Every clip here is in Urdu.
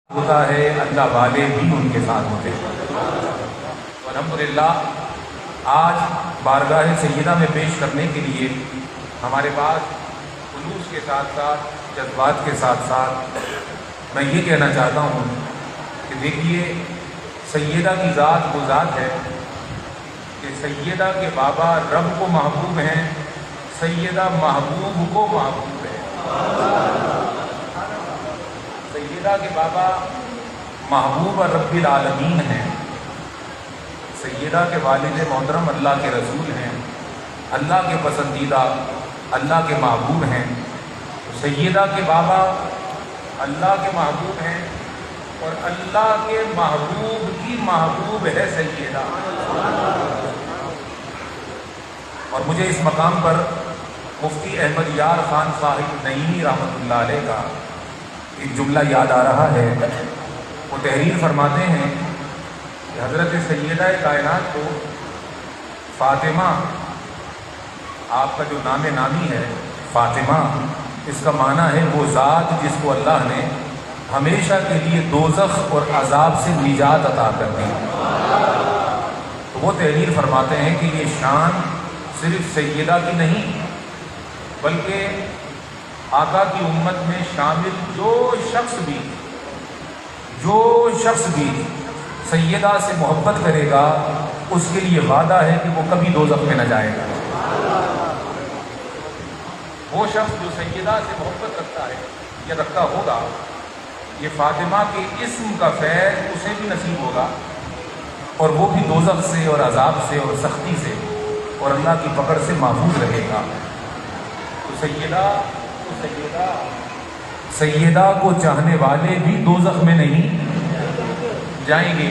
ہوتا ہے اللہ والے بھی ان کے ساتھ ہوتے ہیں۔ الحمدللہ آج بارگاہ سیدہ میں پیش کرنے کے لیے ہمارے پاس خلوص کے ساتھ ساتھ جذبات کے ساتھ ساتھ میں یہ کہنا چاہتا ہوں کہ دیکھیے سیدہ کی ذات وہ ذات ہے کہ سیدہ کے بابا رب کو محبوب ہیں، سیدہ محبوب کو محبوب ہے۔ سیدہ کے بابا محبوب رب العالمین ہیں، سیدہ کے والد محترم اللہ کے رسول ہیں، اللہ کے پسندیدہ، اللہ کے محبوب ہیں۔ سیدہ کے بابا اللہ کے محبوب ہیں اور اللہ کے محبوب کی محبوب ہے سیدہ۔ اور مجھے اس مقام پر مفتی احمد یار خان صاحب نعیمی رحمۃ اللہ علیہ کا ایک جملہ یاد آ رہا ہے۔ وہ تحریر فرماتے ہیں کہ حضرت سیدہ کائنات کو فاطمہ، آپ کا جو نام نامی ہے فاطمہ، اس کا معنی ہے وہ ذات جس کو اللہ نے ہمیشہ کے لیے دوزخ اور عذاب سے نجات عطا کر دی۔ تو وہ تحریر فرماتے ہیں کہ یہ شان صرف سیدہ کی نہیں بلکہ آقا کی امت میں شامل جو شخص بھی سیدہ سے محبت کرے گا اس کے لیے وعدہ ہے کہ وہ کبھی دوزخ میں نہ جائے گا۔ وہ شخص جو سیدہ سے محبت رکھتا ہے یا رکھتا ہوگا، یہ فاطمہ کے اسم کا فیض اسے بھی نصیب ہوگا اور وہ بھی دوزخ سے اور عذاب سے اور سختی سے اور اللہ کی پکڑ سے محفوظ رہے گا۔ تو سیدہ کو چاہنے والے بھی دوزخ میں نہیں جائیں گے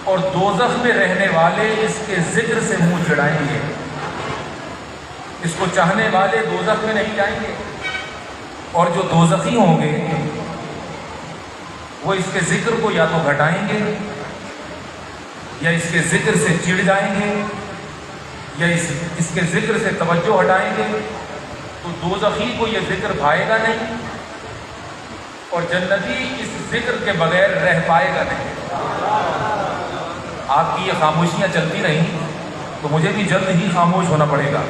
اور دوزخ میں رہنے والے اس کے ذکر سے منہ چڑھائیں گے۔ اس کو چاہنے والے دوزخ میں نہیں جائیں گے اور جو دوزخی ہوں گے وہ اس کے ذکر کو یا تو گھٹائیں گے یا اس کے ذکر سے چڑ جائیں گے یا اس کے ذکر سے توجہ ہٹائیں گے، تو دوزخی کو یہ ذکر بھائے گا نہیں اور جنتی اس ذکر کے بغیر رہ پائے گا نہیں۔ آپ کی یہ خاموشیاں چلتی رہیں تو مجھے بھی جلد ہی خاموش ہونا پڑے گا۔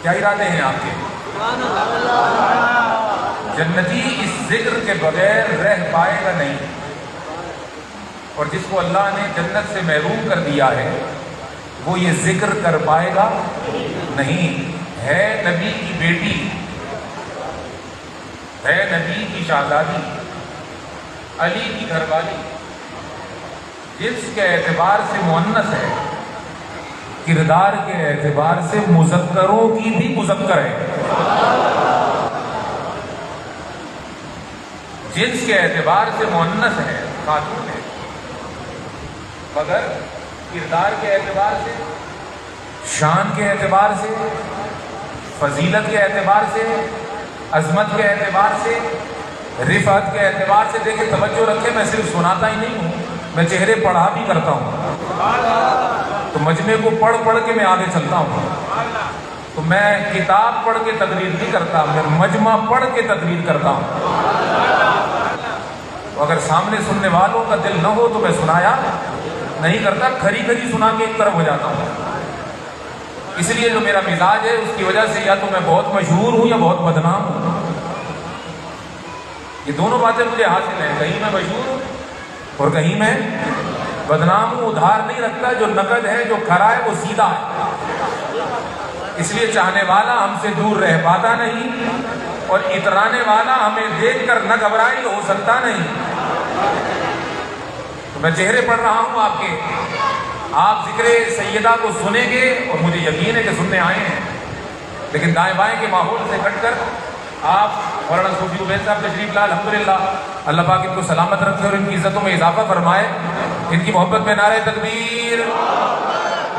کیا ارادے ہیں آپ کے؟ جنتی اس ذکر کے بغیر رہ پائے گا نہیں، اور جس کو اللہ نے جنت سے محروم کر دیا ہے وہ یہ ذکر کر پائے گا نہیں۔ ہے نبی کی بیٹی، ہے نبی کی شہزادی، علی کی گھر والی، جنس کے اعتبار سے مؤنث ہے، کردار کے اعتبار سے مذکروں کی بھی مذکر ہے۔ جنس کے اعتبار سے مؤنث ہے، خاتون ہے، مگر کردار کے اعتبار سے، شان کے اعتبار سے، فضیلت کے اعتبار سے، عظمت کے اعتبار سے، رفعت کے اعتبار سے، دیکھیں توجہ رکھیں، میں صرف سناتا ہی نہیں ہوں، میں چہرے پڑھا بھی کرتا ہوں۔ تو مجمع کو پڑھ پڑھ کے میں آگے چلتا ہوں۔ تو میں کتاب پڑھ کے تقریر نہیں کرتا، میں مجمع پڑھ کے تقریر کرتا ہوں۔ تو اگر سامنے سننے والوں کا دل نہ ہو تو میں سنایا نہیں کرتا، کھری کھری سنا کے ایک طرف ہو جاتا ہوں۔ اس لیے جو میرا مزاج ہے اس کی وجہ سے یا تو میں بہت مشہور ہوں یا بہت بدنام ہوں۔ یہ دونوں باتیں مجھے حاصل ہیں، کہیں میں مشہور ہوں اور کہیں میں بدنام ہوں۔ ادھار نہیں رکھتا، جو نقد ہے جو کھرا ہے وہ سیدھا ہے۔ اس لیے چاہنے والا ہم سے دور رہ پاتا نہیں اور اترانے والا ہمیں دیکھ کر نہ گھبرائی ہو سکتا نہیں۔ تو میں چہرے پڑھ رہا ہوں آپ کے، آپ ذکر سیدہ کو سنیں گے اور مجھے یقین ہے کہ سننے آئے ہیں، لیکن دائیں بائیں کے ماحول سے کٹ کر آپ مولانا صوفی عبید صاحب تشریف لا، الحمدللہ اللہ پاک ان کو سلامت رکھے اور ان کی عزتوں میں اضافہ فرمائے۔ ان کی محبت میں نعرہ تکبیر،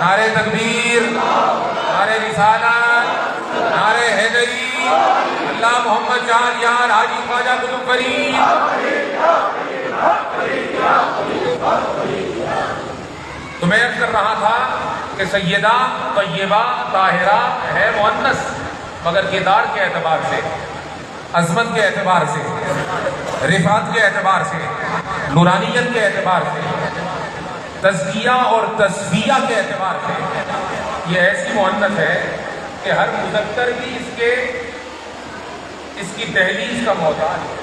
نعرہ تکبیر، نعرہ رسالت، نعرہ حیدری، اللہ محمد جان یار حاجی خواجہ قطب فرید۔ تو میں عرض کر رہا تھا کہ سیدہ طیبہ طاہرہ ہے مؤنث، مگر کردار کے اعتبار سے، عظمت کے اعتبار سے رفعت کے اعتبار سے، نورانیت کے اعتبار سے، تزکیہ اور تصفیہ کے اعتبار سے یہ ایسی مؤنث ہے کہ ہر مذکر بھی اس کی دہلیز کا محتاج ہے،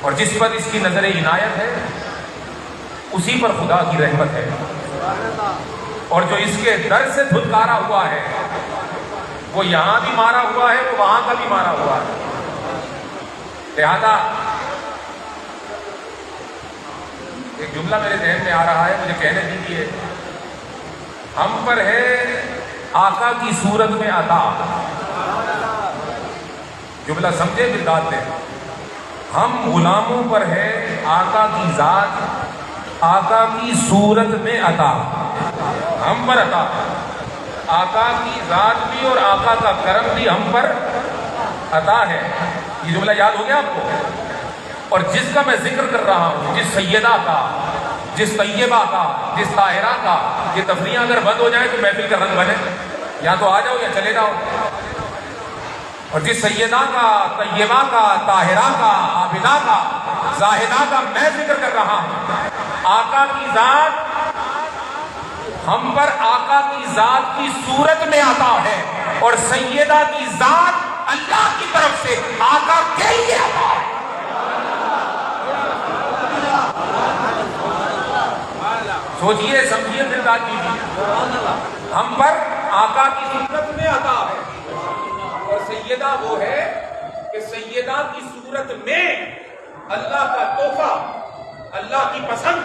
اور جس پر اس کی نظر عنایت ہے اسی پر خدا کی رحمت ہے، اور جو اس کے در سے دھتکارا ہوا ہے وہ یہاں بھی مارا ہوا ہے، وہ وہاں کا بھی مارا ہوا ہے۔ لہذا ایک جملہ میرے ذہن میں آ رہا ہے، مجھے کہنے دیجیے، ہم پر ہے آقا کی صورت میں عطا، جملہ سمجھے برداد دیں، ہم غلاموں پر ہے آقا کی ذات، آقا کی صورت میں عطا، ہم پر عطا، آقا کی ذات بھی اور آقا کا کرم بھی ہم پر عطا ہے۔ یہ جملہ یاد ہو گیا آپ کو؟ اور جس کا میں ذکر کر رہا ہوں، جس سیدہ کا، جس طیبہ کا، جس طاہرہ کا، یہ تفریحاں اگر بند ہو جائیں تو محفل کا رنگ بنے، یا تو آ جاؤ یا چلے جاؤ۔ اور جس سیدہ کا، طیبہ کا، طاہرہ کا، عابدہ کا، زاہدہ کا میں ذکر کر رہا ہوں، آقا کی ذات ہم پر آقا کی ذات کی صورت میں عطا ہے، اور سیدہ کی ذات اللہ کی طرف سے آقا کے لیے عطا ہے۔ سوچئے سمجھیے پھر بات کیجیے، ہم پر آقا کی صورت میں عطا ہے، اور سیدہ وہ ہے کہ سیدہ کی صورت میں اللہ کا تحفہ، اللہ کی پسند،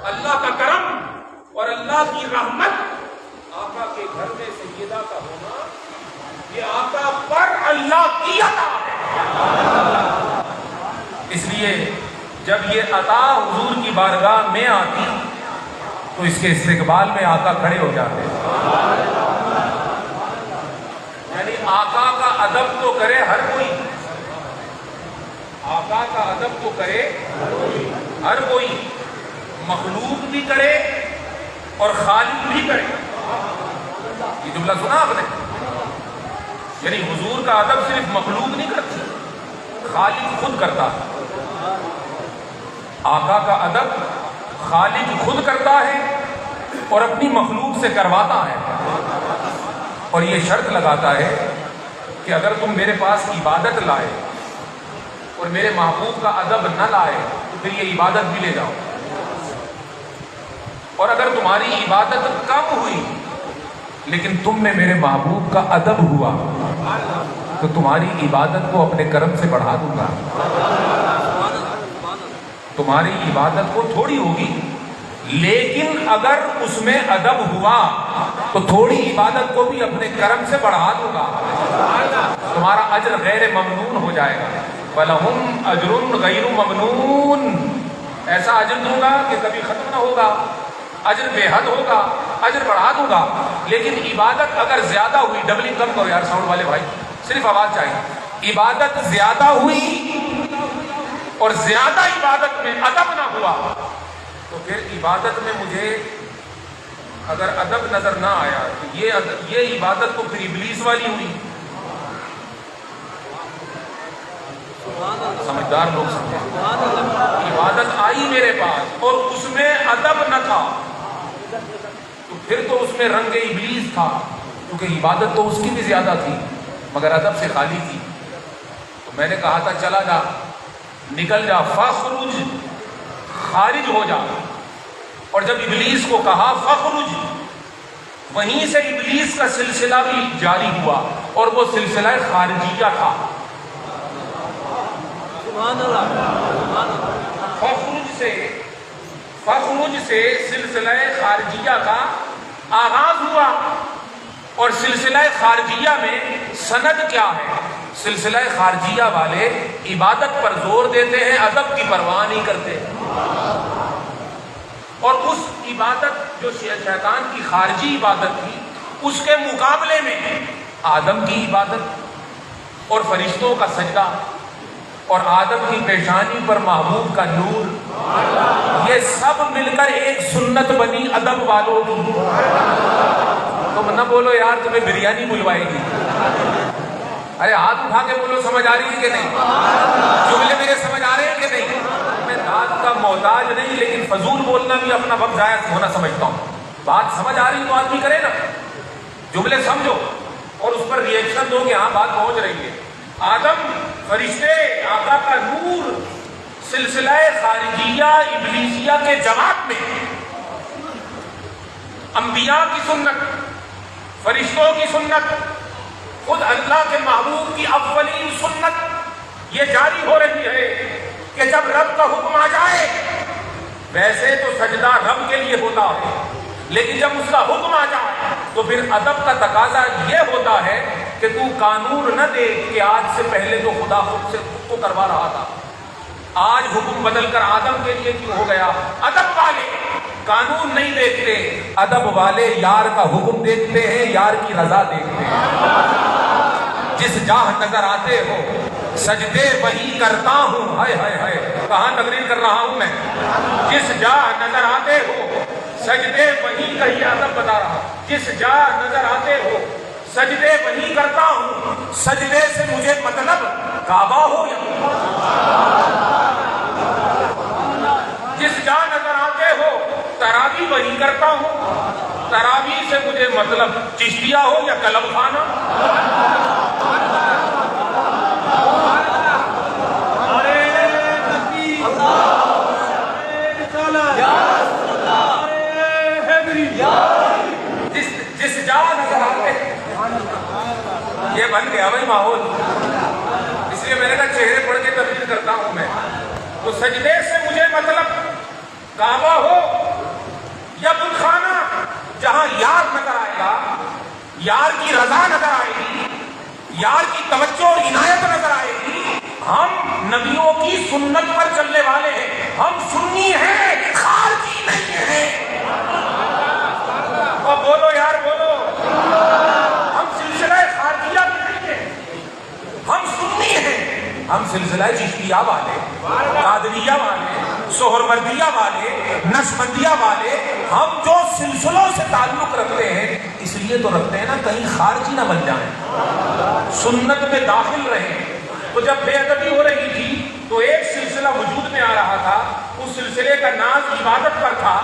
اللہ کا کرم اور اللہ کی رحمت، آقا کے گھر میں سیدہ کا ہونا یہ آقا پر اللہ کی عطا ہے۔ اس لیے جب یہ عطا حضور کی بارگاہ میں آتی تو اس کے استقبال میں آقا کھڑے ہو جاتے ہیں، یعنی آقا کا ادب تو کرے ہر کوئی، آقا کا ادب تو کرے ہر کوئی، مخلوق بھی کرے اور خالق بھی کرے۔ یہ جملہ سنا آپ نے؟ یعنی حضور کا ادب صرف مخلوق نہیں کرتی، خالق خود کرتا ہے۔ آقا کا ادب خالق خود کرتا ہے اور اپنی مخلوق سے کرواتا ہے، اور یہ شرط لگاتا ہے کہ اگر تم میرے پاس عبادت لائے اور میرے محبوب کا ادب نہ لائے تو پھر یہ عبادت بھی لے جاؤ، اور اگر تمہاری عبادت کم ہوئی لیکن تم میں میرے محبوب کا ادب ہوا تو تمہاری عبادت کو اپنے کرم سے بڑھا دوں گا۔ تمہاری عبادت کو تھوڑی ہوگی لیکن اگر اس میں ادب ہوا تو تھوڑی عبادت کو بھی اپنے کرم سے بڑھا دوں گا، تمہارا اجر غیر ممنون ہو جائے گا۔ وَلَهُمْ أَجْرٌ غَيْرُ مَمْنُونَ، ایسا اجر دوں گا کہ کبھی ختم نہ ہوگا، اجر بے حد ہوگا، اجر بڑھا دوں گا۔ لیکن عبادت اگر زیادہ ہوئی، ڈبلنگ کم کرو یار ساؤنڈ والے بھائی، صرف آواز چاہیے، عبادت زیادہ ہوئی اور زیادہ عبادت میں ادب نہ ہوا تو پھر عبادت میں مجھے اگر ادب نظر نہ آیا تو یہ عبادت تو پھر ابلیس والی ہوئی۔ سمجھدار لوگ سمجھیں، عبادت آئی میرے پاس اور اس میں ادب نہ تھا تو پھر تو اس میں رنگ ابلیس تھا، کیونکہ عبادت تو اس کی بھی زیادہ تھی مگر ادب سے خالی تھی۔ تو میں نے کہا تھا چلا جا، نکل جا، فخرج، خارج ہو جا، اور جب ابلیس کو کہا فخرج، وہیں سے ابلیس کا سلسلہ بھی جاری ہوا اور وہ سلسلہ خارجیہ تھا۔ فخرج سے سلسلہ خارجیہ کا آغاز ہوا، اور سلسلہ خارجیہ میں سند کیا ہے؟ سلسلہ خارجیہ والے عبادت پر زور دیتے ہیں، ادب کی پرواہ نہیں کرتے، اور اس عبادت جو شیطان کی خارجی عبادت تھی اس کے مقابلے میں آدم کی عبادت اور فرشتوں کا سجدہ اور آدم کی پیشانی پر محبوب کا نور، یہ سب مل کر ایک سنت بنی ادب والوں کی۔ تم نہ بولو یار تمہیں بریانی بلوائے گی، ارے ہاتھ اٹھا کے بولو سمجھ آ رہی ہے کہ نہیں؟ جملے میرے سمجھ آ رہے ہیں کہ نہیں؟ میں داد کا محتاج نہیں، لیکن فضول بولنا بھی اپنا وقت ضائع ہونا سمجھتا ہوں. بات سمجھ آ رہی تو آدمی کرے نا، جملے سمجھو اور اس پر ریئیکشن دو کہ ہاں بات پہنچ رہی ہے. آدم، فرشتے، آقا کا نور، سلسلہ خارجیہ ابلیسیہ کے جواب میں انبیاء کی سنت، فرشتوں کی سنت، خود اللہ کے محبوب کی اولین سنت یہ جاری ہو رہی ہے کہ جب رب کا حکم آ جائے، ویسے تو سجدہ رب کے لیے ہوتا ہے، لیکن جب اس کا حکم آ جائے تو پھر ادب کا تقاضا یہ ہوتا ہے کہ تو قانون نہ دیکھ کہ آج سے پہلے تو خدا خود سے خود کو کروا رہا تھا، آج حکم بدل کر آدم کے لیے کیوں ہو گیا. ادب والے قانون نہیں دیکھتے، ادب والے یار کا حکم دیکھتے ہیں، یار کی رضا دیکھتے ہیں. جس جاہ نظر آتے ہو سجدے وہی کرتا ہوں. ہائے ہائے ہائے، کہاں تقریر کر رہا ہوں میں. جس جاہ نظر آتے ہو سجدے وہی، کہیں ادب بتا رہا، جس جاہ نظر آتے ہو سجدے وہی کرتا ہوں. سجدے سے مجھے مطلب کعبہ ہو یا جس جہاں نظر آتے ہو تراوی وہی کرتا ہوں. تراوی سے مجھے مطلب چشتیہ ہو یا کلب خانہ. جس جہاں نظر آتے، یہ بن گیا بھائی ماحول، اس لیے میں نے کہا چہرے پڑھ کے تبدیل کرتا ہوں میں. تو سجدے سے مجھے مطلب کعبہ ہو یا بت خانہ، جہاں یار نظر آئے گا، یار کی رضا نظر آئے گی، یار کی توجہ اور عنایت نظر آئے گی. ہم نبیوں کی سنت پر چلنے والے ہیں، ہم سنی ہیں، خارجی نہیں ہیں. اور بولو یار بولو، ہم سلسلہ خارجیہ نہیں ہیں، ہم سنی ہیں. ہم سلسلہ چشتیہ والے، قادریہ والے، سہروردیہ والے، نقشبندیہ والے، ہم جو سلسلوں سے تعلق رکھتے ہیں اس لیے تو رکھتے ہیں نا کہیں خارجی نہ بن جائیں، سنت میں داخل رہیں. تو جب بے ادبی ہو رہی تھی تو ایک سلسلہ وجود میں آ رہا تھا، اس سلسلے کا ناز عبادت پر تھا،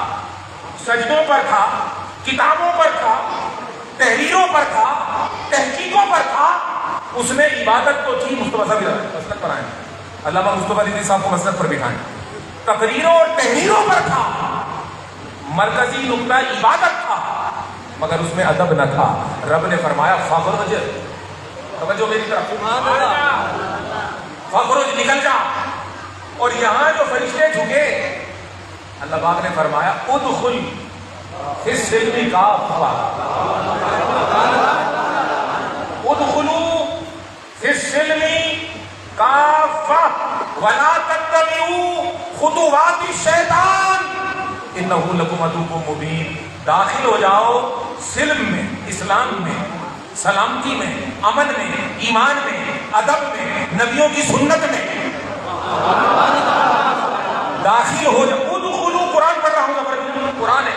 سجدوں پر تھا، کتابوں پر تھا، تحریروں پر تھا، تحقیقوں پر تھا. اس میں عبادت تو تھی، مصطفیٰ صاحب مسلک پر آئیں، علامہ مصطفیٰ علی صاحب کو مسلک پر بٹھائیں. تقریروں اور تحریروں پر تھا، مرکزی نقطہ عبادت تھا، مگر اس میں ادب نہ تھا. رب نے فرمایا فخرج، توجہ میری طرف، فخرج نکل جا. اور یہاں جو فرشتے جھکے، اللہ پاک نے فرمایا ادخل فی السلم کافہ، ادخلوا فی السلم کافہ ولا تتبعوا خطوات الشیطان انہ لکم عدو مبین. داخل ہو جاؤ سلم میں، اسلام میں، سلامتی میں، امن میں، ایمان میں، ادب میں، نبیوں کی سنت میں داخل ہو جاؤ. ادخلوا، قرآن پڑھ رہا ہوں، قرآن ہے،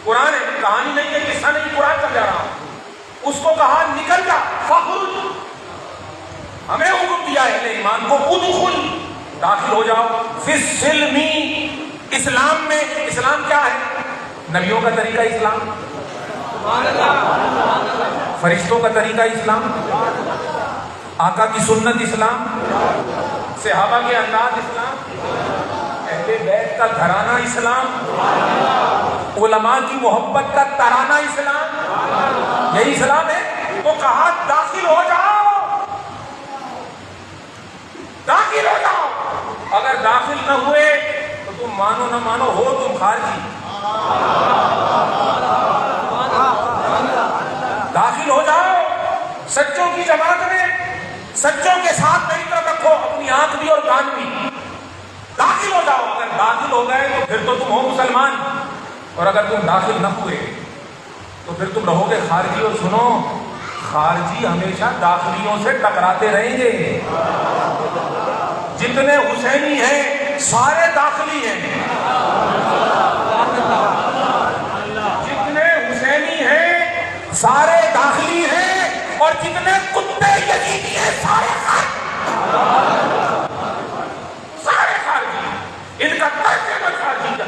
قرآن ہے، کہانی نہیں ہے، قصہ نہیں، قرآن سمجھا رہا ہوں. اس کو کہا نکل جا، فخرج، ہمیں حکم دیا ہے اہل ایمان کو ادخل، داخل ہو جاؤ، فی السلم، اسلام میں. اسلام کیا ہے؟ نبیوں کا طریقہ اسلام، فرشتوں کا طریقہ اسلام، آقا کی سنت اسلام، صحابہ کے انداز اسلام، اہل بیت کا گھرانہ اسلام، علماء کی محبت کا ترانہ اسلام، یہی اسلام ہے. تو کہا داخل ہو جاؤ، داخل ہو جاؤ. اگر داخل نہ ہوئے تو تم مانو نہ مانو ہو تم خارجی. داخل ہو جاؤ سچوں کی جماعت میں، سچوں کے ساتھ میری طرف رکھو اپنی آنکھ بھی اور کان بھی. داخل ہو جاؤ. اگر داخل ہو گئے تو پھر تو تم ہو مسلمان، اور اگر تم داخل نہ ہوئے تو پھر تم رہو گے خارجی. اور سنو، خارجی ہمیشہ داخلیوں سے ٹکراتے رہیں گے. جتنے حسینی ہیں سارے داخلی ہیں، جتنے حسینی ہیں سارے داخلی ہیں. اور جتنے کتے یزیدی ہیں سارے خارجی، ان کا طریقہ خارجیت،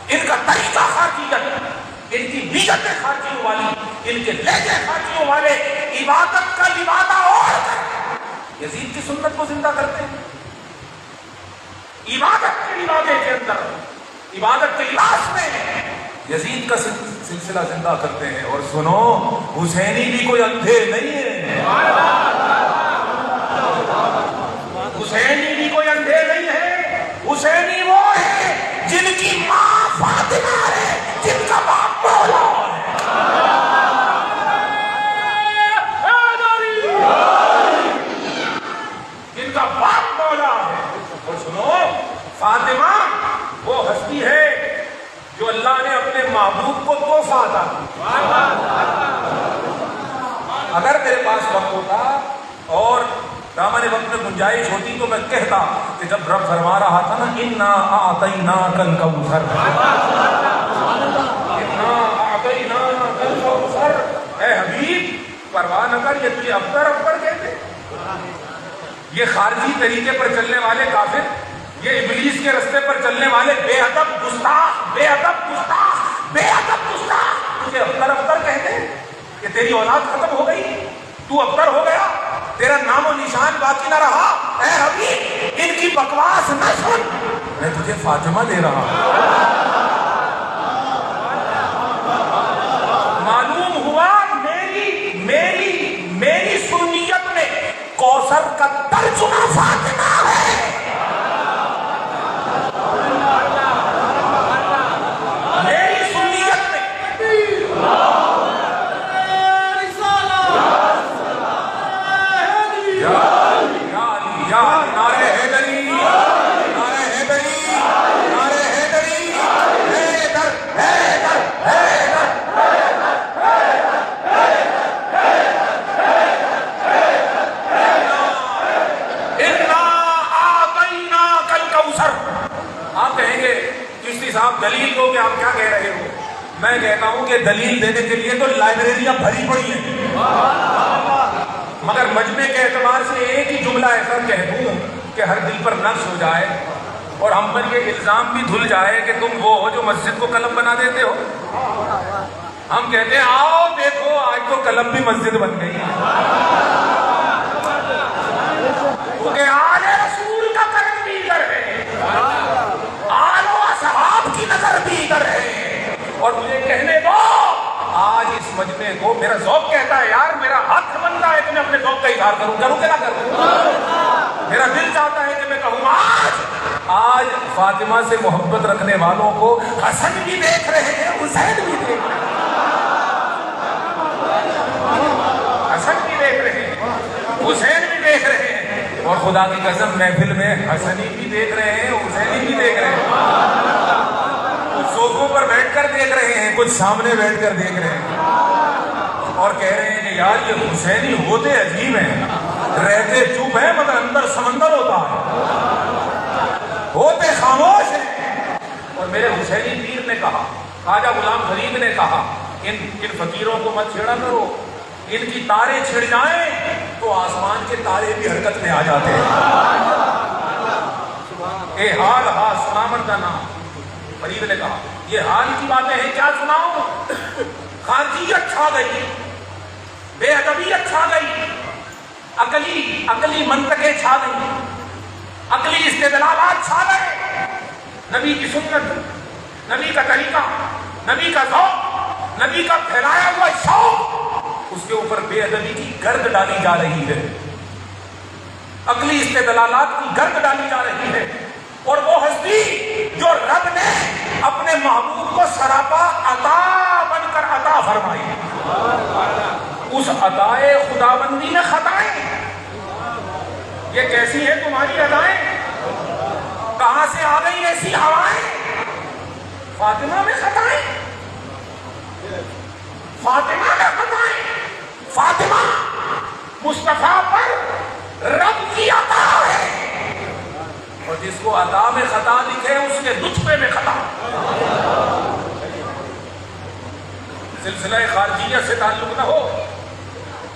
ان کا طریقہ خارجیت، ان کی بیعتیں خارجیوں والی، ان کے لہجے خارجیوں والے، عبادت کا لبادہ اور یزید کی سنت کو زندہ کرتے ہیں، عبادت کے لبادے کے اندر، عبادت کے لباس میں یزید کا سلسلہ زندہ کرتے ہیں۔ اور سنو، حسینی بھی کوئی اندھے نہیں ہے، حسینی بھی کوئی اندھے نہیں ہے، حسینی وہ ہے جن کی ماں فاطمہ ہے، جن کا باپ مولا ہے۔ جن کا باپ مولا ہے۔ اور سنو، فاطمہ وہ ہستی ہے جو اللہ نے اپنے محبوب کو تحفہ عطا کیا۔ اگر میرے پاس وقت ہوتا اور دامن وقت میں گنجائش ہوتی تو میں کہتا کہ جب رب فرما رہا تھا نا اِنَّا أَعْطَيْنَاكَ الْكَوْثَرَ، اِنَّا أَعْطَيْنَاكَ الْكَوْثَرَ، اے حبیب پرواہ نہ کر، یہ تجھے ابتر کہتے، یہ خارجی طریقے پر چلنے والے کافر، یہ ابلیس کے رستے پر چلنے والے بے ادب گستاخ، بے ادب گستاخ، بے ادب گستاخ تجھے ابتر کہتے ہیں کہ تیری اولاد ختم ہو گئی، تو ابتر ہو گیا، تیرا نام و نشان باقی نہ رہا۔ اے حبیب ان کی بکواس نہ سن، میں تجھے فاطمہ دے رہا ہوں۔ معلوم ہوا میری سنیت میں کوثر کا ترجمہ فاطمہ ہے۔ میری سنیت میں نعرہ حیدری، نعرہ حیدری، نعرہ حیدری، حیدر حیدر حیدر، اِنَّا أَعْطَيْنَاكَ الْكَوْثَرَ۔ آپ کہیں گے چشتی صاحب دلیل دو کہ آپ کیا کہہ رہے ہو؟ میں کہتا ہوں کہ دلیل دینے کے لیے تو لائبریریاں بھری پڑی ہیں، مگر مجمع کے اعتبار سے ایک ہی جملہ ایسا کہہ دوں کہ ہر دل پر نقش ہو جائے اور ہم پر یہ الزام بھی دھل جائے کہ تم وہ ہو جو مسجد کو قلم بنا دیتے ہو۔ ہم کہتے ہیں آؤ دیکھو آج تو قلم بھی مسجد بن گئی، کیونکہ آل رسول کا قلم بھی ادھر ہے، آل و اصحاب کی نظر بھی ادھر ہے۔ اور مجھے کہنے دو، آج اس مجمع کو میرا ذوق کہتا ہے، یار میرا حق بنتا ہے کہ میں اپنے ذوق کا اظہار کروں کہ نہ کروں؟ میرا دل چاہتا ہے کہ میں کہوں آج فاطمہ سے محبت رکھنے والوں کو حسن بھی دیکھ رہے ہیں، حسین بھی دیکھ رہے ہیں، حسن بھی دیکھ رہے ہیں، حسین بھی دیکھ رہے ہیں، اور خدا کی قسم محفل میں حسنی بھی دیکھ رہے ہیں، حسینی بھی دیکھ رہے ہیں، کچھ صوفوں پر بیٹھ کر دیکھ رہے ہیں، کچھ سامنے بیٹھ کر دیکھ رہے ہیں، اور کہہ رہے ہیں کہ یار یہ حسینی ہوتے عجیب ہیں، رہتے چپ ہیں مگر اندر سمندر ہوتا ہے، ہوتے خاموش ہیں۔ اور میرے حسینی پیر نے کہا، خواجہ غلام فرید نے کہا، ان فقیروں کو مت چھیڑا کرو، ان کی تارے چھڑ جائیں تو آسمان کے تارے بھی حرکت میں آ جاتے ہیں۔ اے حال ہاں سلامت کا نام، فرید نے کہا یہ حال کی باتیں ہیں، کیا سناؤں؟ خارجیت چھا گئی، بے ادبیت چھا گئی، عقلی منطقیں چھا گئی، عقلی استدلالات چھا گئے، نبی کی سنت، نبی کا طریقہ، نبی کا ذوق، نبی کا پھیلایا ہوا شوق، اس کے اوپر بے ادبی کی گرد ڈالی جا رہی ہے، عقلی استدلالات کی گرد ڈالی جا رہی ہے۔ اور وہ ہستی جو رب نے اپنے محبوب کو سراپا عطا بن کر عطا فرمائی، اس عطائے خداوندی میں خطائیں، یہ کیسی ہے تمہاری ادائیں؟ کہاں سے آ گئی ایسی ہوائیں؟ فاطمہ میں خطائیں، فاطمہ میں خطائیں، فاطمہ مصطفیٰ پر رب کی عطا ہے، اور جس کو عطا میں خطا دکھے اس کے لطفے میں خطا۔ سلسلہ خارجیت سے تعلق نہ ہو،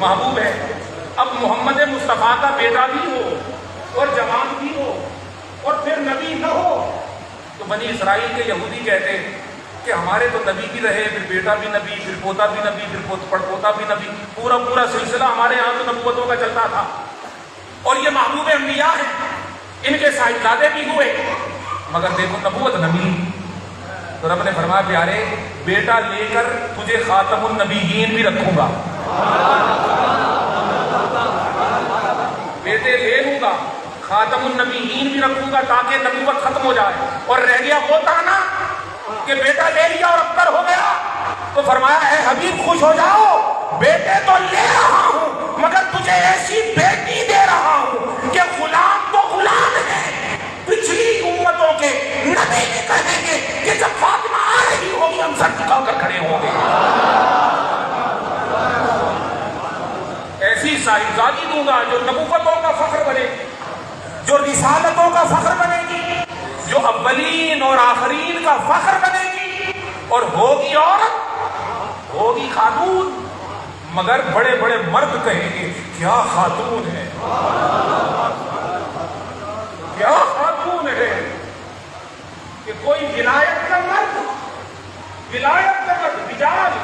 محبوب ہے. اب محمد مصطفیٰ کا بیٹا بھی ہو اور جوان بھی ہو اور پھر نبی نہ ہو تو بنی اسرائیل کے یہودی کہتے کہ ہمارے تو نبی بھی رہے, پھر بیٹا بھی نبی, پھر پوتا بھی نبی, پھر پڑپوتا بھی نبی, پورا سلسلہ ہمارے یہاں تو نبوتوں کا چلتا تھا. اور یہ محبوب انبیاء ہیں, ان کے صاحبزادے بھی ہوئے, مگر دیکھو نبوت نہ ملی. تو رب نے فرمایا پیارے بیٹا لے کر تجھے خاتم النبیین بھی رکھوں گا, بیٹے لے لوں گا, خاتم النبیین بھی رکھوں گا تاکہ نبوت ختم ہو جائے. اور رہ گیا وہ تانا کہ بیٹا لے لیا اور ابتر ہو گیا, تو فرمایا اے حبیب خوش ہو جاؤ, بیٹے تو لے رہا ہوں مگر تجھے ایسی بیٹی دے رہا ہوں کہ غلام تو غلام ہے. پچھلی امتوں کے نبی بھی کہیں گے کہ جب فاطمہ آ رہی ہوگی ہم سر جھکا کر کھڑے ہوں گے. ایسی صاحبزادی دوں گا جو نبوتوں کا فخر بنے گی, جو رسالتوں کا فخر بنے گی, جو اولین اور آخرین کا فخر بنے گی. اور ہوگی عورت, ہوگی خاتون, مگر بڑے بڑے مرد کہیں گے کیا خاتون ہے, کیا خاتون ہے. کہ کوئی ولایت کا مرد, ولایت کا مرد رجال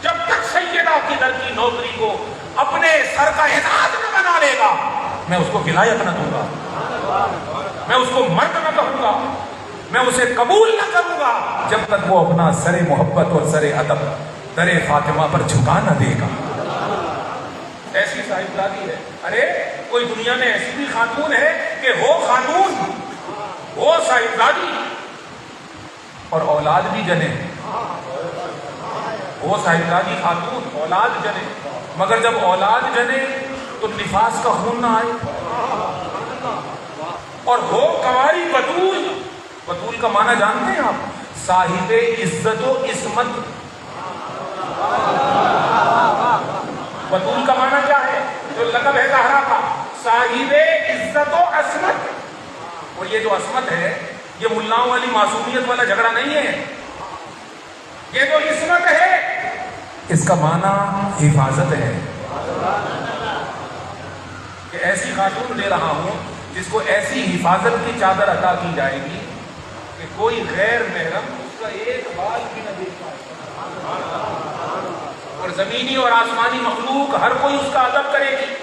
جب تک سیدہ کی در کی نوکری کو اپنے سر کا اعزاز نہ بنا لے گا میں اس کو ولایت نہ دوں گا, میں اس کو مرد نہ کہوں گا, میں اسے قبول نہ کروں گا جب تک وہ اپنا سر محبت اور سر ادب در فاطمہ پر جھکا نہ دے گا. ایسی صاحبزادی ہے. ارے کوئی دنیا میں ایسی بھی خاتون ہے کہ ہو خاتون, ہو صاحبزادی اور اولاد بھی جنے, وہ صاحبزادی خاتون اولاد جنے, مگر جب اولاد جنے تو نفاس کا خون نہ آئے. اور ہو کنواری بطول, بطول کا معنی جانتے ہیں آپ, صاحب عزت و عصمت. بطول کا معنی کیا ہے, جو لقب ہے زہرا کا, صاحب عزت و عصمت. اور یہ جو عصمت ہے یہ ملاؤں والی معصومیت والا جھگڑا نہیں ہے, یہ جو عصمت ہے اس کا معنی حفاظت ہے. کہ ایسی خاتون دے رہا ہوں جس کو ایسی حفاظت کی چادر عطا کی جائے گی کہ کوئی غیر محرم اس کا ایک بال بھی نہ دیکھ پائے, اور زمینی اور آسمانی مخلوق ہر کوئی اس کا ادب کرے گی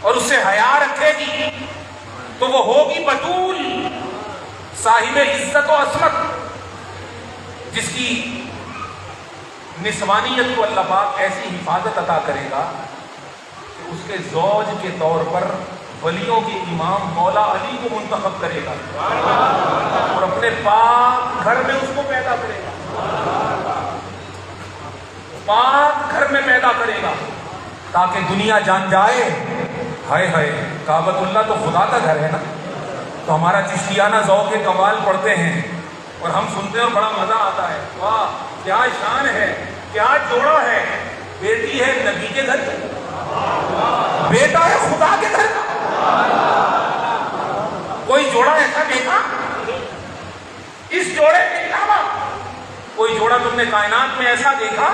اور اس سے حیا رکھے گی. تو وہ ہوگی بطول, صاحب عزت و عصمت, جس کی نسوانیت کو اللہ پاک ایسی حفاظت عطا کرے گا کہ اس کے زوج کے طور پر ولیوں کے امام مولا علی کو منتخب کرے گا اور اپنے پاک گھر میں اس کو پیدا کرے گا, پاک گھر میں پیدا کرے گا تاکہ دنیا جان جائے ہائے ہائے کعبۃ اللہ تو خدا کا گھر ہے نا. تو ہمارا چشتیانہ ذوق کمال پڑھتے ہیں اور ہم سنتے ہیں اور بڑا مزہ آتا ہے, واہ کیا شان ہے, کیا جوڑا ہے, بیٹی ہے نبی کے گھر کی, بیٹا ہے خدا کے گھر کا. کوئی جوڑا ایسا دیکھا اس جوڑے کے علاوہ, کوئی جوڑا تم نے کائنات میں ایسا دیکھا,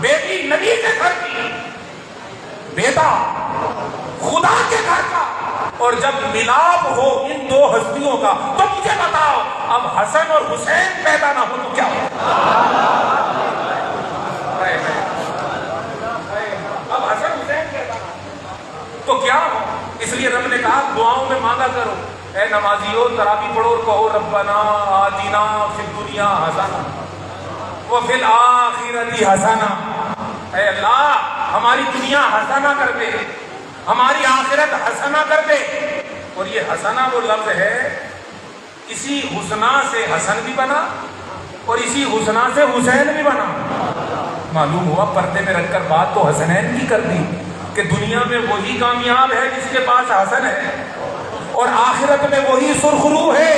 بیٹی نبی کے گھر کی, بیٹا خدا کے گھر کا. اور جب ملاپ ہو ان دو ہستیوں کا تو مجھے بتاؤ اب حسن اور حسین پیدا نہ ہو تو کیا ہو, اب حسن حسین پیدا نہ ہو تو کیا ہو. اس لیے رب نے کہا دعاؤں میں مانگا کرو, اے نمازیو تراویح پڑھو اور کہو ربنا آتنا فی الدنیا حسنہ وفی الآخرۃ حسنہ. اے اللہ ہماری دنیا حسنہ کر دے, ہماری آخرت حسنہ کر دے. اور یہ حسنہ وہ لفظ ہے, اسی حسنہ سے حسن بھی بنا اور اسی حسنہ سے حسین بھی بنا. معلوم ہوا پردے میں رکھ کر بات تو حسنین کی کر دی کہ دنیا میں وہی کامیاب ہے جس کے پاس حسن ہے, اور آخرت میں وہی سرخرو ہے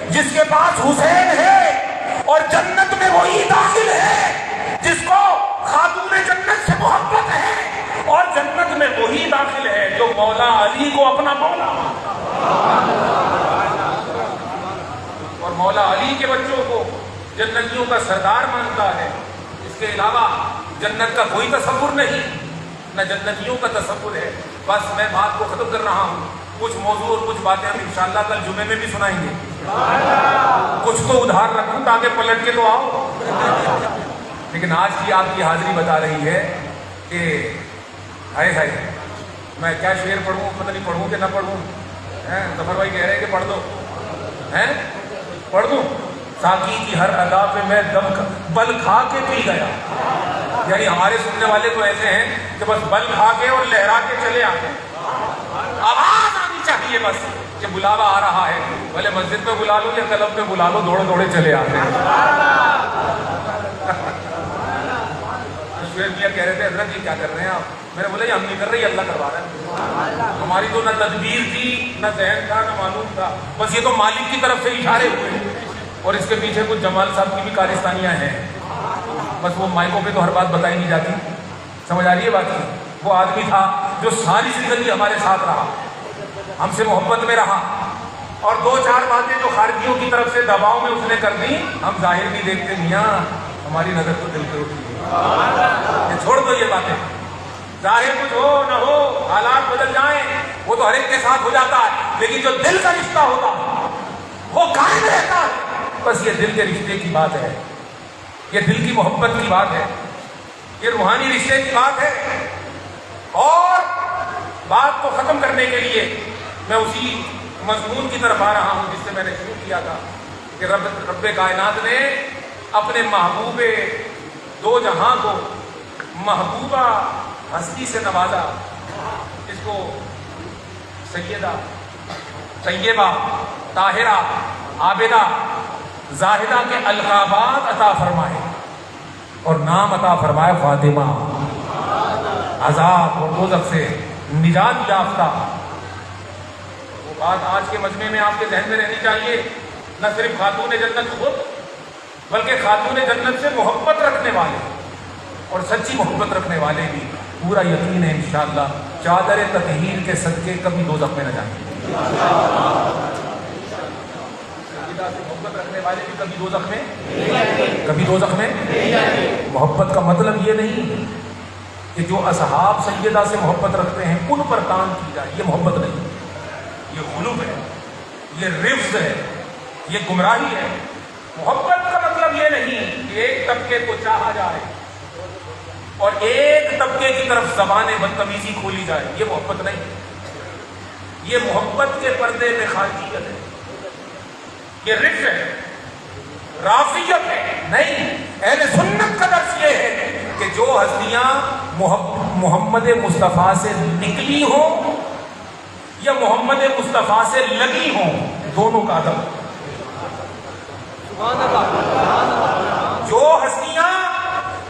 جس کے پاس حسین ہے, اور جنت میں وہی داخل ہے جس کو خاتون جنت سے محبت ہے, اور جنت میں وہی داخل ہے جو مولا علی کو اپنا مولا اور مولا علی کے بچوں کو جنتیوں کا سردار مانتا ہے. اس کے علاوہ جنت کا کوئی تصور نہیں. نہ جنتیوں کا تصور ہے. بس میں بات کو ختم کر رہا ہوں. کچھ موضوع اور کچھ باتیں ہم انشاءاللہ کل جمعے میں بھی سنائیں گے. کچھ تو ادھار رکھوں تاکہ پلٹ کے تو آؤ. لیکن آج کی آپ کی حاضری بتا رہی ہے کہ ہائے ہائے میں کیا شعر پڑھوں, پتہ نہیں پڑھوں کہ نہ پڑھوں. ظفر بھائی کہہ رہے ہیں کہ پڑھ دو, پڑھ دوں. ساقی کی ہر ادا پہ میں دم بل کھا کے پی گیا. یعنی ہمارے سننے والے تو ایسے ہیں کہ بس بل کھا کے اور لہرا کے چلے آتے ہیں. آواز آنی چاہیے بس کہ بلاوا آ رہا ہے. بھلے مسجد میں بلا لو یا کلب میں بلا لو, دوڑے دوڑے چلے آتے ہیں. شعیب کہہ رہے تھے حضرت یہ کیا کر رہے ہیں آپ؟ میں نے بولا یہ ہم نہیں کر رہے, اللہ کروا رہا ہے. ہماری تو نہ تدبیر تھی, نہ ذہن تھا, نہ معلوم تھا. بس یہ تو مالک کی طرف سے اشارے ہوئے اور اس کے پیچھے کچھ جمال صاحب کی بھی کارستانیاں ہیں. بس وہ مائکوں پہ تو ہر بات بتائی نہیں جاتی. سمجھ آ رہی ہے بات کی؟ وہ آدمی تھا جو ساری زندگی ہمارے ساتھ رہا, ہم سے محبت میں رہا, اور دو چار باتیں جو خارجیوں کی طرف سے دباؤ میں اس نے کر دی, ہم ظاہر نہیں دیکھتے میاں, ہماری نظر تو دل پہ ہوتی ہے. یہ چھوڑ دو یہ باتیں. ظاہر کچھ ہو نہ ہو, حالات بدل جائیں, وہ تو ہر ایک کے ساتھ ہو جاتا ہے, لیکن جو دل کا رشتہ ہوتا ہے وہ قائم رہتا ہے. بس یہ دل کے رشتے کی بات ہے, یہ دل کی محبت کی بات ہے, یہ روحانی رشتے کی بات ہے. اور بات کو ختم کرنے کے لیے میں اسی مضمون کی طرف آ رہا ہوں جس سے میں نے شروع کیا تھا کہ رب کائنات نے اپنے محبوب دو جہاں کو محبوبہ ہستی سے نوازا. اس کو سیدہ, طیبہ, طاہرہ, عابدہ, زاہدہ کے القابات عطا فرمائے اور نام عطا فرمائے فاطمہ, عذاب اور دوزخ سے نجات یافتہ. وہ بات آج کے مجمع میں آپ کے ذہن میں رہنی چاہیے. نہ صرف خاتون جنت خود, بلکہ خاتون جنت سے محبت رکھنے والے اور سچی محبت رکھنے والے بھی پورا یقین ہے انشاءاللہ چادر تطہیر کے صدقے کبھی دوزخ میں نہ جائیں گے. محبت رکھنے والے بھی کبھی دوزخ میں محبت کا مطلب یہ نہیں کہ جو اصحاب سیدہ سے محبت رکھتے ہیں ان پر تان کی جائے, یہ محبت نہیں. یہ غلو ہے, یہ رفض ہے, یہ گمراہی ہے. محبت کا مطلب یہ نہیں کہ ایک طبقے کو چاہا جائے اور ایک طبقے کی طرف زبان بدتمیزی کھولی جائے, یہ محبت نہیں. یہ محبت کے پردے میں خارجیت ہے, یہ رفض ہے, رافضیت ہے. نہیں, اہل سنت کا درس یہ ہے کہ جو ہستیاں محمد مصطفیٰ سے نکلی ہوں یا محمد مصطفیٰ سے لگی ہوں, دونوں کا ادب. جو ہستیاں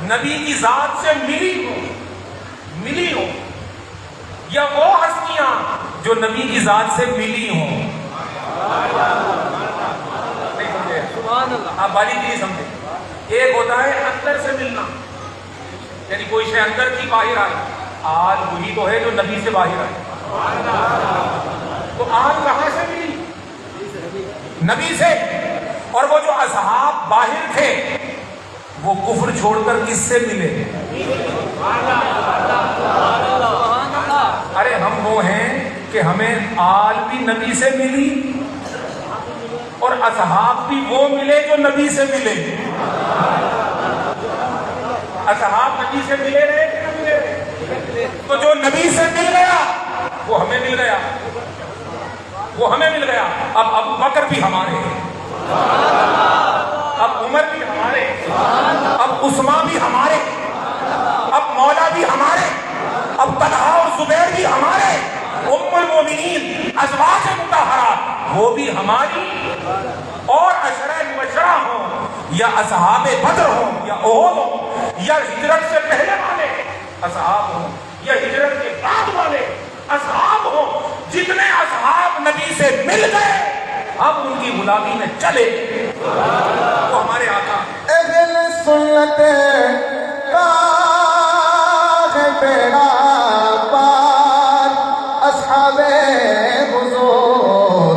نبی کی ذات سے ملی ہوں یا وہ ہستیاں جو نبی کی ذات سے ملی ہوں. آپ باریکی نہیں سمجھے. ایک ہوتا ہے اندر سے ملنا, یعنی کوئی شے اندر کی باہر آئی. آج وہی تو ہے جو نبی سے باہر آئی. تو آج کہاں سے ملی؟ نبی سے. اور وہ جو اصحاب باہر تھے وہ کفر چھوڑ کر کس سے ملے؟ ارے ہم وہ ہیں کہ ہمیں آل بھی نبی سے ملی اور اصحاب بھی وہ ملے جو نبی سے ملے. اصحاب نبی سے ملے رہے کہ نہ ملے رہے؟ تو جو نبی سے مل گیا وہ ہمیں مل گیا, وہ ہمیں مل گیا. اب ابو بکر بھی ہمارے ہیں, اب عمر بھی ہمارے, اب عثمان بھی ہمارے, اب مولا بھی ہمارے, اب طلحہ اور زبیر بھی ہمارے, ام المومنین ازواج مطہرات وہ بھی ہماری. اور عشرہ مبشرہ ہوں یا اصحاب بدر ہوں یا احد ہوں یا ہجرت سے پہلے والے اصحاب ہوں یا ہجرت کے بعد والے اصحاب ہوں, جتنے اصحاب نبی سے مل گئے اب ان کی غلامی میں چلے وہ ہمارے آقا. اہل سنت کا ہے بیڑا پار, اصحاب حضور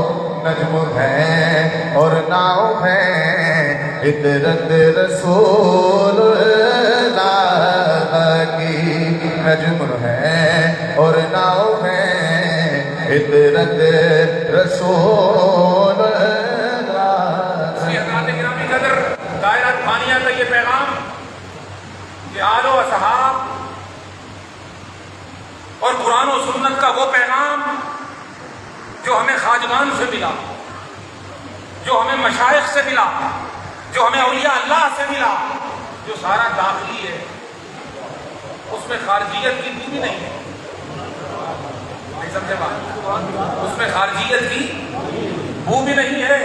نجم ہے اور ناؤ ہے, عطرت رسول اللہ کی نجم ہے اور ناؤ ہے عطرت رسول حضرات گرامی قدر دائرۃ ثانیہ کا یہ پیغام کہ آل و اصحاب اور قرآن و سنت کا وہ پیغام جو ہمیں خواجگان سے ملا، جو ہمیں مشائخ سے ملا، جو ہمیں اولیاء اللہ سے ملا، جو سارا داخلی ہے، اس میں خارجیت کی بو بھی نہیں ہے. نہیں سمجھے بات؟ اس میں خارجیت کی بو بھی نہیں ہے.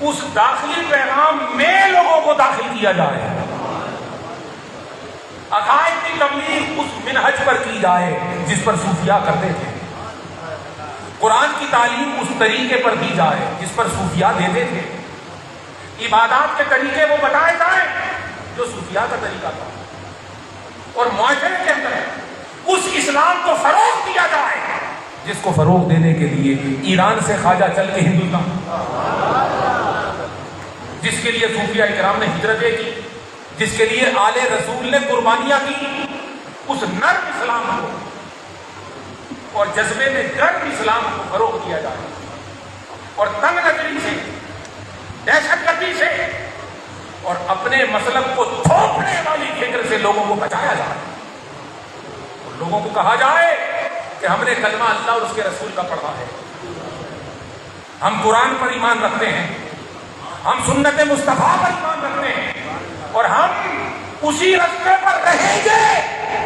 اس داخلی پیغام میں لوگوں کو داخل کیا جائے، عقائد کی تبلیغ اس منہج پر کی جائے جس پر صوفیاء کرتے تھے، قرآن کی تعلیم اس طریقے پر دی جائے جس پر صوفیاء دیتے تھے، عبادات کے طریقے وہ بتائے جائیں جو صوفیاء کا طریقہ تھا، اور معاشرے کے اندر اس اسلام کو فروغ دیا جائے جس کو فروغ دینے کے لیے ایران سے خواجہ چل کے ہندوستان، جس کے لیے صوفیاء اکرام نے ہجرتیں کی، جس کے لیے آل رسول نے قربانیاں کی، اس نرم اسلام کو اور جذبے میں گرم اسلام کو فروغ دیا جائے، اور تنگ نظری سے، دہشت گردی سے اور اپنے مسلک کو تھوپنے والی فکر سے لوگوں کو بچایا جائے، اور لوگوں کو کہا جائے کہ ہم نے کلمہ اللہ اور اس کے رسول کا پڑھا ہے، ہم قرآن پر ایمان رکھتے ہیں، ہم سنت مصطفیٰ پر ایمان رکھتے ہیں، اور ہم اسی راستے پر رہیں گے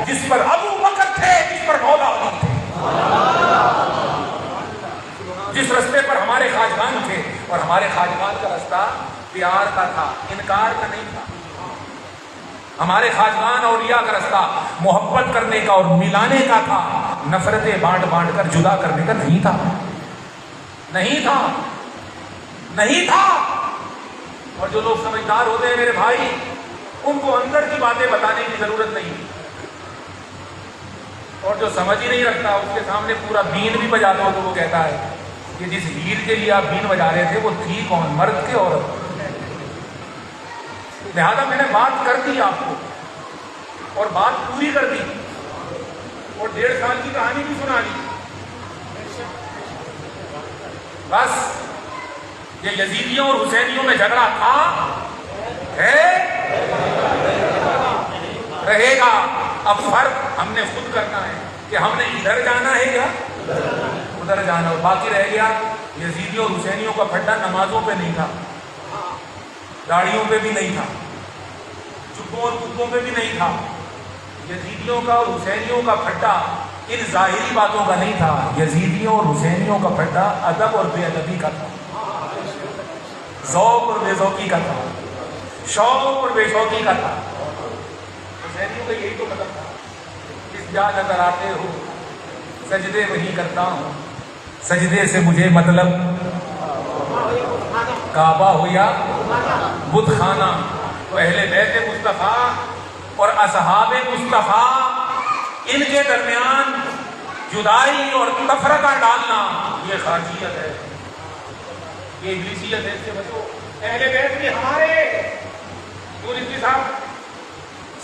جس پر ابو بکر تھے، جس پر مولا علی تھے، جس راستے پر ہمارے خواجگان تھے. اور ہمارے خواجگان کا راستہ پیار کا تھا، انکار کا نہیں تھا. ہمارے خواجگان اولیاء کا راستہ محبت کرنے کا اور ملانے کا تھا، نفرتیں بانٹ بانٹ کر جدا کرنے کا نہیں تھا، نہیں تھا، نہیں تھا. اور جو لوگ سمجھدار ہوتے ہیں میرے بھائی، ان کو اندر کی باتیں بتانے کی ضرورت نہیں، اور جو سمجھ ہی نہیں رکھتا اس کے سامنے پورا بین بھی بجا دو تو وہ کہتا ہے کہ جس ہیر کے لیے آپ بین بجا رہے تھے وہ تھی کون، مرد کے عورت. لہذا میں نے بات کر دی آپ کو، اور بات پوری کر دی، اور 1.5 سال کی کہانی بھی سنا دی. بس یہ یزیدیوں اور حسینیوں میں جھگڑا تھا، ہے، رہے گا. اب فرق ہم نے خود کرنا ہے کہ ہم نے ادھر جانا ہے یا ادھر جانا. اور باقی رہ گیا یزیدیوں اور حسینیوں کا پھڈا نمازوں پہ نہیں تھا، داڑھیوں پہ بھی نہیں تھا، چپوں اور کتوں پہ بھی نہیں تھا. یزیدیوں کا اور حسینیوں کا پھڈا ان ظاہری باتوں کا نہیں تھا. یزیدیوں اور حسینیوں کا پھڈا ادب اور بے ادبی کا تھا، ذوق اور بے ذوقی کا تھا، شوق اور بے شوقی کا تھا. حسینیوں کا یہی تو مطلب تھا، اس جا نظر آتے ہو سجدے وہی کرتا ہوں، سجدے سے مجھے مطلب کعبہ ہو یا بت خانہ. تو اہل بیت مصطفیٰ اور اصحاب مصطفیٰ، ان کے درمیان جدائی اور تفرقہ ڈالنا یہ خارجیت ہے، یہ ابلیسیت ہے. اس سے بچو. اہل بیت بھی ہمارے، یونس صاحب،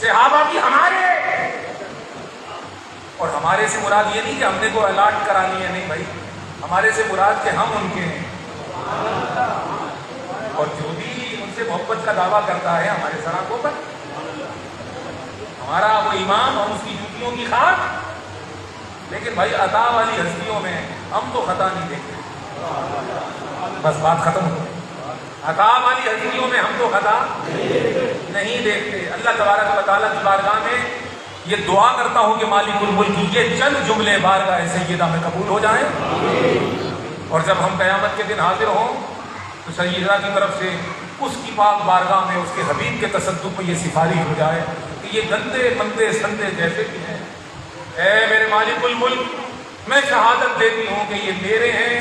صحابہ بھی ہمارے. اور ہمارے سے مراد یہ نہیں کہ ہم نے کوئی الاٹ کرانی ہے، نہیں بھائی، ہمارے سے مراد کہ ہم ان کے ہیں. اور جو بھی ان سے محبت کا دعویٰ کرتا ہے ہمارے سراغوں پر، ہمارا وہ امام، ہم اس کی جوتیوں کی خاک. لیکن بھائی عطا والی ہستیوں میں ہم تو خطا نہیں دیکھتے، بس بات ختم ہو گئی. عطا والی ہستیوں میں ہم تو خطا نہیں دیکھتے. اللہ تبارک و تعالیٰ کی بارگاہ میں یہ دعا کرتا ہوں کہ مالک الملک یہ چند جملے بارگاہ سیدہ میں قبول ہو جائیں، اور جب ہم قیامت کے دن حاضر ہوں تو سیدہ کی طرف سے اس کی پاک بارگاہ میں اس کے حبیب کے تصدق میں یہ سفارش ہو جائے کہ یہ گندے بندے سندے جیسے بھی ہیں، اے میرے مالک الملک، میں شہادت دیتی ہوں کہ یہ میرے ہیں،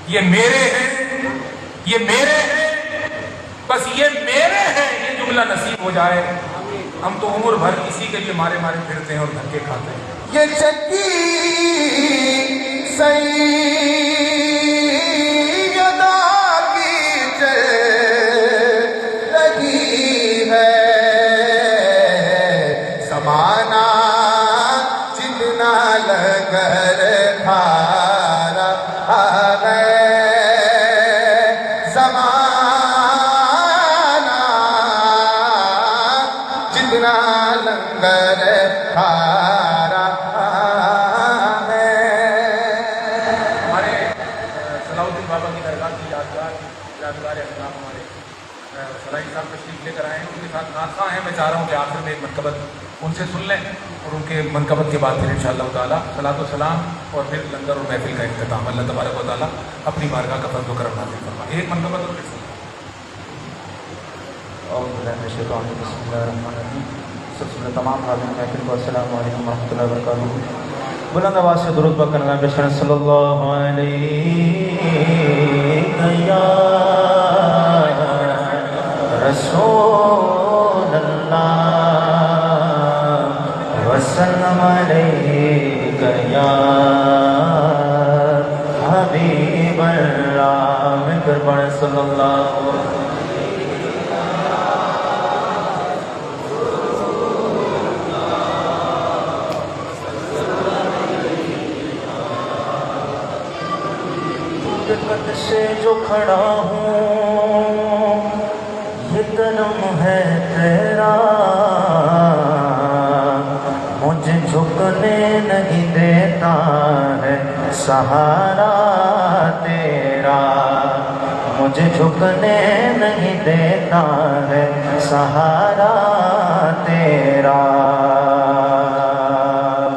یہ میرے ہیں، یہ میرے ہیں، بس یہ میرے ہیں. یہ جملہ نصیب ہو جائے. ہم تو عمر بھر اسی کے لیے مارے مارے پھرتے ہیں اور دھکے کھاتے ہیں. یہ چکی سیدہ کی چل رہی ہے، زمانہ لنگر کھا رہا ہے۔ ہمارے صلاح الدین بابا کی درگاہ کی یادگار احترام ہمارے صلاحی صاحب تشریف لے کر آئے ہیں، ان کے ساتھ ناطقہ ہیں۔ میں چاہ رہا ہوں کہ آخر میں ایک منقبت ان سے سن لیں اور ان کے منقبت کے بعد پھر انشاءاللہ تعالیٰ صلاۃ و سلام اور پھر لنگر اور محفل کا اختتام۔ اللہ تبارک و تعالیٰ اپنی بارگاہ کا فضل و کرم نازل فرمائے۔ ایک منقبت اور پھر سن لیں۔ اعوذ باللہ من الشیطان الرجیم، بسم اللہ الرحمن الرحیم۔ سب سے تمام حاضرین محفل کو السلام علیکم ورحمۃ اللہ وبرکاتہ۔ بلند آواز سے درود پاک کرنا پیش کریں صلی اللہ علیہ یا رسول اللہ وسلم علیک یا حبیب اللہ۔ مل کر پڑھیں صلی اللہ علیہ قد سے جو کھڑا ہوں یہ کرم ہے تیرا، مجھے جھکنے نہیں دیتا ہے سہارا تیرا، مجھے جھکنے نہیں دیتا ہے سہارا تیرا۔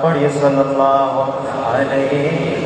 پڑھیے صلی اللہ علیہ